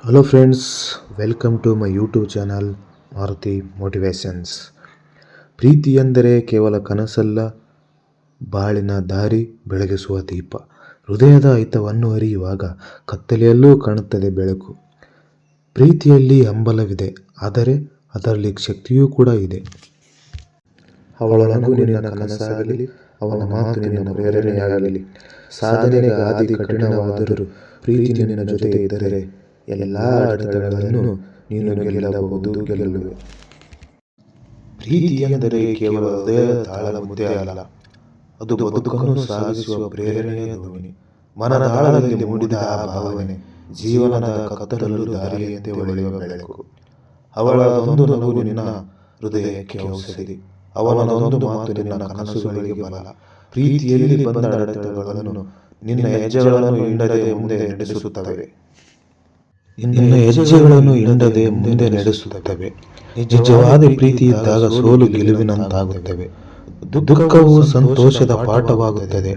Hello friends, welcome to my YouTube channel Maruti motivations. ಪ್ರೀತಿ ಎಂದರೆ ಕೇವಲ ಕನಸಲ್ಲ, ಬಾಳಿನ ದಾರಿ ಬೆಳಗಿಸುವ ದೀಪ. ಹೃದಯದ ಹಿತವನ್ನು ಅರಿಯುವಾಗ ಕತ್ತಲೆಯಲ್ಲೂ ಕಾಣುತ್ತದೆ ಬೆಳಕು. ಪ್ರೀತಿಯಲ್ಲಿ ಹಂಬಲವಿದೆ, ಆದರೆ ಅದರಲ್ಲಿ ಶಕ್ತಿಯೂ ಕೂಡ ಇದೆ. ಅವಳ ನಗು ನಿನ್ನ ಕನಸಾಗಲಿ, ಅವನ ಮಾತು ನಿನ್ನ ಪ್ರೇರಣೆಯಾಗಲಿ. ಸಾಧನೆಗೆ ಹಾದಿ ಕಠಿಣವಾದರೂ ಪ್ರೀತಿ ನಿನ್ನ ಜೊತೆ ಇದ್ದರೆ ಎಲ್ಲ ಅಡೆತಡೆಗಳನ್ನು ನೀನು ಗೆಲ್ಲುವೆ. ಪ್ರೀತಿ ಎಂದರೆ ಕೇವಲ ಹೃದಯದ ತಾಳದ ಮುದ್ದೆ ಅಲ್ಲ, ಅದು ಬದುಕನ್ನು ಸಾಗಿಸುವ ಪ್ರೇರಣೆಯ ಧ್ವನಿ. ಮನದ ಆಳದಲ್ಲಿ ಮೂಡಿದ ಆ ಭಾವನೆ ಜೀವನದ ಕತ್ತಲಲ್ಲೂ ದಾರಿಯಂತೆ ಹೊಳೆಯುವ ಬೆಳಕು. ಅವಳದೊಂದು ನಗು ನಿನ್ನ ಹೃದಯಕ್ಕೆ ಔಷಧಿ, ಅವನದೊಂದು ಮಾತು ನಿನ್ನ ಕನಸುಗಳಿಗೆ ಬಲ. ಪ್ರೀತಿಯಲ್ಲಿ ಬಂದ ಅಡೆತಡೆಗಳನ್ನು ನಿನ್ನ ಹೆಜ್ಜೆಗಳನ್ನು ಹಿಂಡದೆ ಮುಂದೆ ನಡೆಸುತ್ತವೆ. ನಿಜವಾದ ಪ್ರೀತಿ ಇದ್ದಾಗ ಸೋಲು ಗೆಲುವಿನಂತಾಗುತ್ತವೆ, ದುಃಖವು ಸಂತೋಷದ ಪಾಠವಾಗುತ್ತದೆ.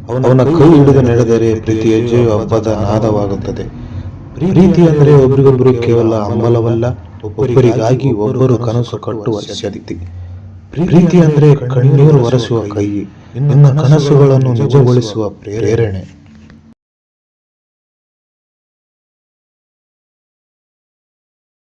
ಅವನ ಕೈ ಹಿಡಿದು ನಡೆದರೆ ಪ್ರತಿ ಹೆಜ್ಜೆಯು ಹಬ್ಬದ ನಾದವಾಗುತ್ತದೆ. ಪ್ರೀತಿ ಅಂದರೆ ಒಬ್ಬರಿಗೊಬ್ಬರು ಕೇವಲ ಹಂಬಲವಲ್ಲ, ಒಬ್ಬರಿಗಾಗಿ ಒಬ್ಬರು ಕನಸು ಕಟ್ಟುವ ಶಕ್ತಿ. ಪ್ರೀತಿ ಅಂದರೆ ಕಣ್ಣೀರು ಒರೆಸುವ ಕೈ, ನಿನ್ನ ಕನಸುಗಳನ್ನು ನಿಜಗೊಳಿಸುವ ಪ್ರೇರಣೆ.